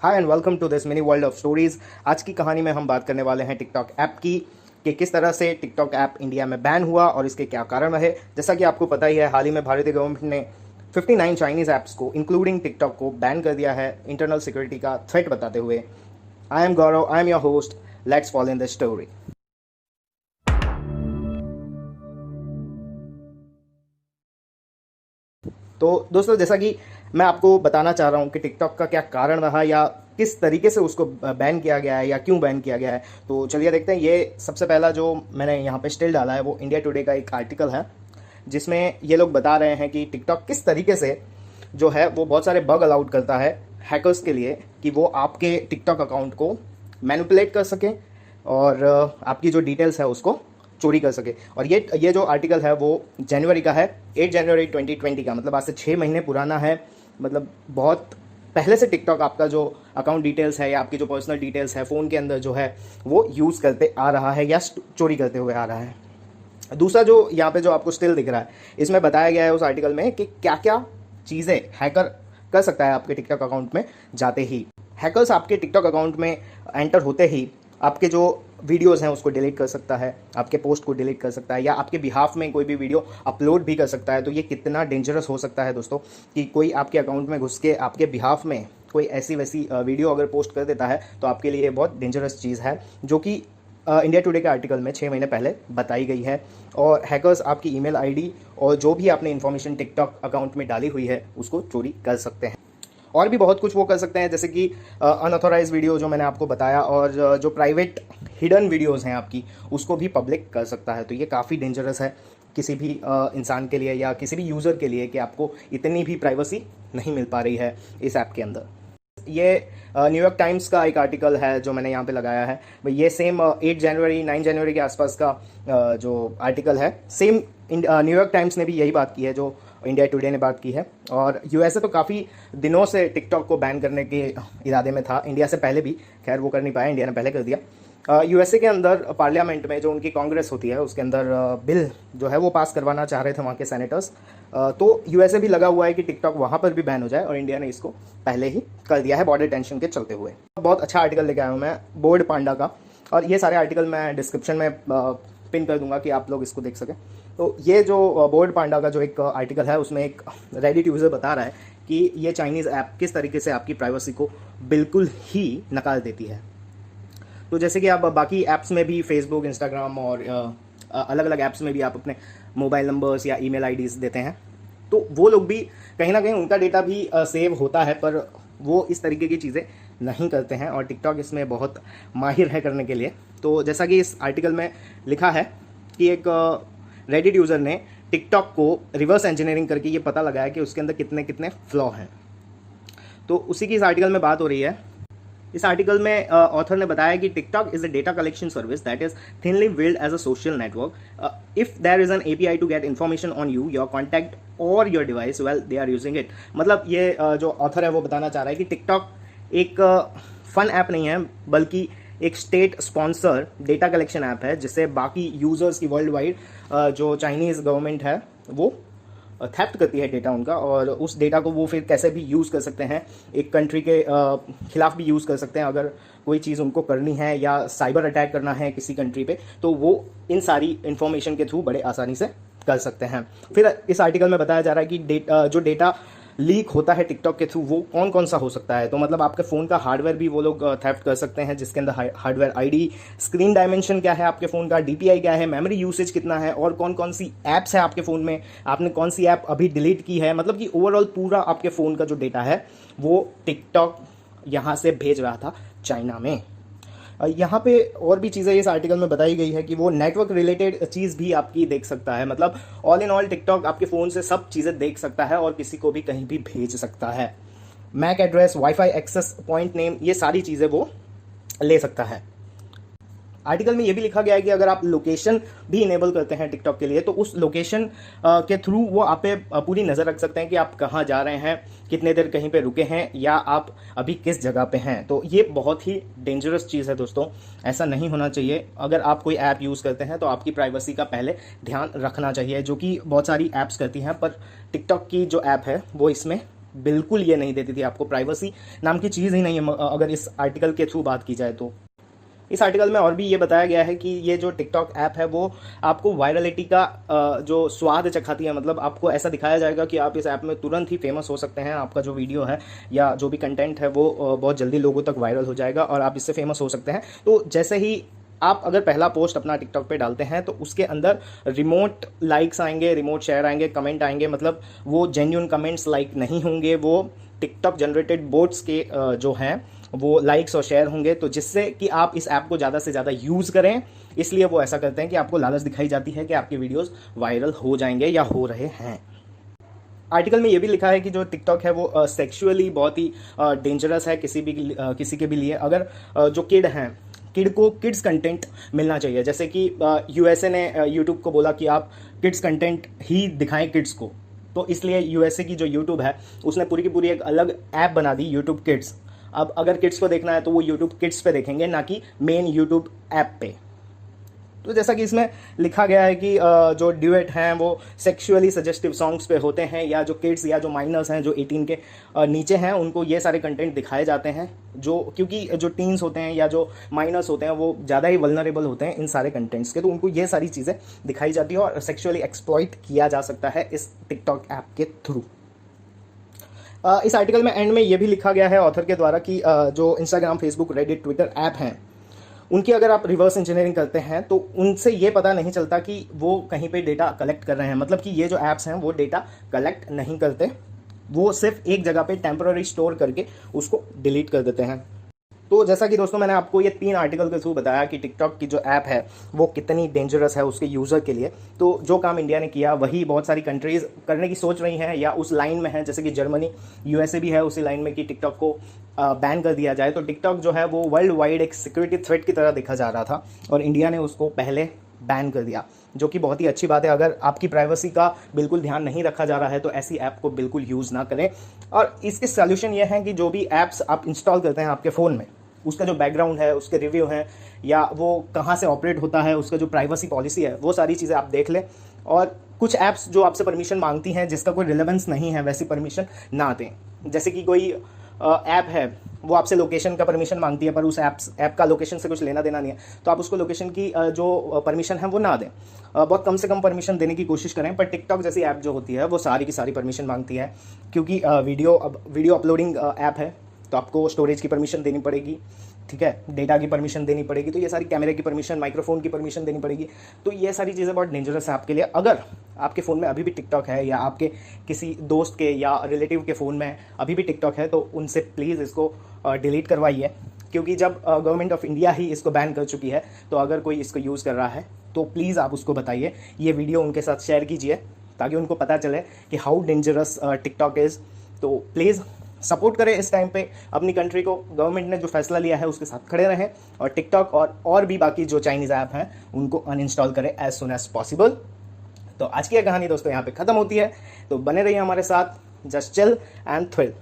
Hi and welcome to this mini world of stories. आज की कहानी में हम बात करने वाले हैं टिकटॉक ऐप की कि किस तरह से टिकटॉक ऐप इंडिया में बैन हुआ और इसके क्या कारण रहे। जैसा कि आपको पता ही है, हाल ही में भारतीय गवर्नमेंट ने 59 चाइनीज ऐप्स को इंक्लूडिंग टिकटॉक को बैन कर दिया है इंटरनल सिक्योरिटी का थ्रेट बताते हुए। I am Gaurav, I am your host, let's follow in the story. तो दोस्तों, जैसा कि मैं आपको बताना चाह रहा हूँ कि टिकटॉक का क्या कारण रहा या किस तरीके से उसको बैन किया गया है या क्यों बैन किया गया है, तो चलिए देखते हैं। ये सबसे पहला जो मैंने यहाँ पे स्टिल डाला है वो इंडिया टुडे का एक आर्टिकल है, जिसमें ये लोग बता रहे हैं कि टिकटॉक किस तरीके से जो है वो बहुत सारे बग अलाउड करता है हैकर्स के लिए कि वो आपके टिकटॉक अकाउंट को मैनिपुलेट कर सकें और आपकी जो डिटेल्स है उसको चोरी कर सके। और ये जो आर्टिकल है वो जनवरी का है, 8 जनवरी 2020 का, मतलब आज से 6 महीने पुराना है। मतलब बहुत पहले से टिकटॉक आपका जो अकाउंट डिटेल्स है या आपकी जो पर्सनल डिटेल्स है फ़ोन के अंदर जो है वो यूज़ करते आ रहा है या चोरी करते हुए आ रहा है। दूसरा जो यहाँ पे जो आपको स्टिल दिख रहा है, इसमें बताया गया है उस आर्टिकल में कि क्या क्या चीज़ें हैकर कर सकता है आपके टिकटॉक अकाउंट में जाते ही। हैकर्स आपके टिकटॉक अकाउंट में एंटर होते ही आपके जो वीडियोस हैं उसको डिलीट कर सकता है, आपके पोस्ट को डिलीट कर सकता है या आपके बिहाफ में कोई भी वीडियो अपलोड भी कर सकता है। तो ये कितना डेंजरस हो सकता है दोस्तों कि कोई आपके अकाउंट में घुस के आपके बिहाफ में कोई ऐसी वैसी वीडियो अगर पोस्ट कर देता है तो आपके लिए बहुत डेंजरस चीज़ है, जो कि इंडिया टुडे के आर्टिकल में 6 महीने पहले बताई गई है। और हैकर्स आपकी ईमेल आईडी और जो भी आपने इन्फॉर्मेशन टिकटॉक अकाउंट में डाली हुई है उसको चोरी कर सकते हैं। और भी बहुत कुछ वो कर सकते हैं, जैसे कि अनऑथोराइज वीडियो जो मैंने आपको बताया, और जो प्राइवेट हिडन वीडियोस हैं आपकी उसको भी पब्लिक कर सकता है। तो ये काफ़ी डेंजरस है किसी भी इंसान के लिए या किसी भी यूज़र के लिए कि आपको इतनी भी प्राइवेसी नहीं मिल पा रही है इस ऐप के अंदर। ये न्यूयॉर्क टाइम्स का एक आर्टिकल है जो मैंने यहाँ पे लगाया है। ये सेम 8 जनवरी 9 जनवरी के आसपास का जो आर्टिकल है, सेम न्यूयॉर्क टाइम्स ने भी यही बात की है जो इंडिया टुडे ने बात की है। और यूएसए तो काफ़ी दिनों से टिकटॉक को बैन करने के इरादे में था, इंडिया से पहले भी, खैर वो कर नहीं पाया, इंडिया ने पहले कर दिया। यूएसए के अंदर पार्लियामेंट में जो उनकी कांग्रेस होती है उसके अंदर बिल जो है वो पास करवाना चाह रहे थे वहाँ के सेनेटर्स। तो यूएसए भी लगा हुआ है कि टिकटॉक वहाँ पर भी बैन हो जाए और इंडिया ने इसको पहले ही कर दिया है बॉर्डर टेंशन के चलते हुए। बहुत अच्छा आर्टिकल लेके आया हूँ मैं बोर्ड पांडा का, और ये सारे आर्टिकल मैं डिस्क्रिप्शन में पिन कर दूंगा कि आप लोग इसको देख सकें। तो ये जो बोर्ड पांडा का जो एक आर्टिकल है उसमें एक रेडिट यूज़र बता रहा है कि ये चाइनीज़ ऐप किस तरीके से आपकी प्राइवेसी को बिल्कुल ही नकार देती है। तो जैसे कि आप बाकी ऐप्स में भी, फेसबुक, इंस्टाग्राम और अलग अलग ऐप्स में भी आप अपने मोबाइल नंबर्स या ईमेल आईडीज़ देते हैं, तो वो लोग भी कहीं ना कहीं उनका डेटा भी सेव होता है, पर वो इस तरीके की चीज़ें नहीं करते हैं और टिकटॉक इसमें बहुत माहिर है करने के लिए। तो जैसा कि इस आर्टिकल में लिखा है कि एक रेडिट यूज़र ने टिकटॉक को रिवर्स इंजीनियरिंग करके ये पता लगाया कि उसके अंदर कितने कितने फ्लॉ हैं। तो उसी की इस आर्टिकल में बात हो रही है। इस आर्टिकल में ऑथर ने बताया कि TikTok is a data collection service that is thinly build as a social network. If there is an API to get information on you, your contact और your device, well they are using it. मतलब ये जो author है वो बताना चाह रहा है कि टिकटॉक एक फन ऐप नहीं है, बल्कि एक state sponsor data collection app है, जिससे बाकी यूजर्स की वर्ल्ड वाइड जो चाइनीज़ गवर्नमेंट है वो थेफ्ट करती है डेटा उनका, और उस डेटा को वो फिर कैसे भी यूज़ कर सकते हैं, एक कंट्री के खिलाफ भी यूज़ कर सकते हैं। अगर कोई चीज़ उनको करनी है या साइबर अटैक करना है किसी कंट्री पे, तो वो इन सारी इन्फॉर्मेशन के थ्रू बड़े आसानी से कर सकते हैं। फिर इस आर्टिकल में बताया जा रहा है कि जो डेटा लीक होता है टिकटॉक के थ्रू वो कौन कौन सा हो सकता है। तो मतलब आपके फ़ोन का हार्डवेयर भी वो लोग थेफ्ट कर सकते हैं, जिसके अंदर हार्डवेयर आईडी, स्क्रीन डायमेंशन क्या है आपके फ़ोन का, डीपीआई क्या है, मेमोरी यूसेज कितना है, और कौन कौन सी ऐप्स है आपके फ़ोन में, आपने कौन सी ऐप अभी डिलीट की है। मतलब कि ओवरऑल पूरा आपके फ़ोन का जो डेटा है वो टिकटॉक यहाँ से भेज रहा था चाइना में। यहाँ पे और भी चीज़ें इस आर्टिकल में बताई गई है कि वो नेटवर्क रिलेटेड चीज़ भी आपकी देख सकता है। मतलब ऑल इन ऑल टिकटॉक आपके फ़ोन से सब चीज़ें देख सकता है और किसी को भी कहीं भी भेज सकता है। MAC address, wifi access point name, ये सारी चीज़ें वो ले सकता है। आर्टिकल में ये भी लिखा गया है कि अगर आप लोकेशन भी इनेबल करते हैं टिकटॉक के लिए, तो उस लोकेशन के थ्रू वो आप पे पूरी नज़र रख सकते हैं कि आप कहाँ जा रहे हैं, कितने देर कहीं पे रुके हैं, या आप अभी किस जगह पे हैं। तो ये बहुत ही डेंजरस चीज़ है दोस्तों, ऐसा नहीं होना चाहिए। अगर आप कोई ऐप यूज़ करते हैं तो आपकी प्राइवेसी का पहले ध्यान रखना चाहिए, जो कि बहुत सारी ऐप्स करती हैं, पर टिकटॉक की जो ऐप है वो इसमें बिल्कुल ये नहीं देती थी आपको, प्राइवेसी नाम की चीज़ ही नहीं है अगर इस आर्टिकल के थ्रू बात की जाए तो। इस आर्टिकल में और भी ये बताया गया है कि ये जो टिकटॉक ऐप है वो आपको वायरलिटी का जो स्वाद चखाती है, मतलब आपको ऐसा दिखाया जाएगा कि आप इस ऐप में तुरंत ही फेमस हो सकते हैं, आपका जो वीडियो है या जो भी कंटेंट है वो बहुत जल्दी लोगों तक वायरल हो जाएगा और आप इससे फेमस हो सकते हैं। तो जैसे ही आप अगर पहला पोस्ट अपना टिकटॉक पे डालते हैं तो उसके अंदर रिमोट लाइक्स आएंगे, रिमोट शेयर आएंगे, कमेंट आएंगे, मतलब वो जेन्युइन कमेंट्स लाइक नहीं होंगे, वो टिकटॉक जनरेटेड बोट्स के जो हैं वो लाइक्स और शेयर होंगे, तो जिससे कि आप इस ऐप को ज़्यादा से ज़्यादा यूज़ करें। इसलिए वो ऐसा करते हैं कि आपको लालच दिखाई जाती है कि आपके वीडियोस वायरल हो जाएंगे या हो रहे हैं। आर्टिकल में ये भी लिखा है कि जो टिकटॉक है वो सेक्सुअली बहुत ही डेंजरस है किसी के भी लिए। अगर जो किड को किड्स कंटेंट मिलना चाहिए, जैसे कि यूएसए ने यूट्यूब को बोला कि आप किड्स कंटेंट ही दिखाएं किड्स को, तो इसलिए यूएसए की जो यूट्यूब है उसने पूरी की पूरी एक अलग ऐप बना दी, यूट्यूब किड्स। अब अगर किड्स को देखना है तो वो यूट्यूब किड्स पे देखेंगे, ना कि मेन यूट्यूब ऐप पे। तो जैसा कि इसमें लिखा गया है कि जो ड्यूएट हैं वो सेक्सुअली सजेस्टिव सॉन्ग्स पे होते हैं, या जो किड्स या जो माइनर्स हैं जो 18 के नीचे हैं उनको ये सारे कंटेंट दिखाए जाते हैं, जो क्योंकि जो टीन्स होते हैं या जो माइनर्स होते हैं वो ज़्यादा ही वल्नरेबल होते हैं इन सारे कंटेंट्स के, तो उनको ये सारी चीज़ें दिखाई जाती है और सेक्सुअली एक्सप्लॉइट किया जा सकता है इस टिकटॉक ऐप के थ्रू। इस आर्टिकल में एंड में ये भी लिखा गया है ऑथर के द्वारा कि जो Instagram, Facebook, Reddit, Twitter app हैं उनकी अगर आप रिवर्स इंजीनियरिंग करते हैं तो उनसे ये पता नहीं चलता कि वो कहीं पे डेटा कलेक्ट कर रहे हैं, मतलब कि ये जो ऐप्स हैं वो डेटा कलेक्ट नहीं करते, वो सिर्फ एक जगह पे टेम्पररी स्टोर करके उसको डिलीट कर देते हैं। तो जैसा कि दोस्तों मैंने आपको ये 3 आर्टिकल के थ्रू बताया कि टिकटॉक की जो ऐप है वो कितनी डेंजरस है उसके यूज़र के लिए, तो जो काम इंडिया ने किया वही बहुत सारी कंट्रीज़ करने की सोच रही हैं या उस लाइन में है, जैसे कि जर्मनी, यूएसए भी है उसी लाइन में कि टिकटॉक को बैन कर दिया जाए। तो टिकटॉक जो है वो वर्ल्ड वाइड एक सिक्योरिटी थ्रेट की तरह देखा जा रहा था और इंडिया ने उसको पहले बैन कर दिया, जो कि बहुत ही अच्छी बात है। अगर आपकी प्राइवेसी का बिल्कुल ध्यान नहीं रखा जा रहा है तो ऐसी ऐप को बिल्कुल यूज़ ना करें। और इसके सॉल्यूशन ये है कि जो भी ऐप्स आप इंस्टॉल करते हैं आपके फ़ोन में, उसका जो बैकग्राउंड है, उसके रिव्यू हैं, या वो कहाँ से ऑपरेट होता है, उसका जो प्राइवेसी पॉलिसी है, वो सारी चीज़ें आप देख लें। और कुछ ऐप्स जो आपसे परमिशन मांगती हैं जिसका कोई रिलेवेंस नहीं है वैसी परमिशन ना दें। जैसे कि कोई ऐप है वो आपसे लोकेशन का परमिशन मांगती है पर उस ऐप का लोकेशन से कुछ लेना देना नहीं है, तो आप उसको लोकेशन की जो परमिशन है वो ना दें। बहुत कम से कम परमिशन देने की कोशिश करें। पर टिकटॉक जैसी ऐप जो होती है वो सारी की सारी परमिशन मांगती है, क्योंकि वीडियो अपलोडिंग ऐप है तो आपको स्टोरेज की परमिशन देनी पड़ेगी, ठीक है, डेटा की परमिशन देनी पड़ेगी, तो ये सारी कैमरे की परमिशन, माइक्रोफोन की परमिशन देनी पड़ेगी। तो ये सारी चीज़ें बहुत डेंजरस है आपके लिए। अगर आपके फ़ोन में अभी भी टिकटॉक है या आपके किसी दोस्त के या रिलेटिव के फ़ोन में अभी भी टिकटॉक है तो उनसे प्लीज़ इसको डिलीट करवाइए, क्योंकि जब गवर्नमेंट ऑफ इंडिया ही इसको बैन कर चुकी है तो अगर कोई इसको यूज़ कर रहा है तो प्लीज़ आप उसको बताइए, ये वीडियो उनके साथ शेयर कीजिए ताकि उनको पता चले कि हाउ डेंजरस टिकटॉक इज़। तो प्लीज़ सपोर्ट करें इस टाइम पे अपनी कंट्री को, गवर्नमेंट ने जो फैसला लिया है उसके साथ खड़े रहें और टिकटॉक और भी बाकी जो चाइनीज़ ऐप हैं उनको अनइंस्टॉल करें एज सुन एज पॉसिबल। तो आज की यह कहानी दोस्तों यहाँ पे ख़त्म होती है, तो बने रहिए हमारे साथ, जस्ट चिल एंड थ्रिल।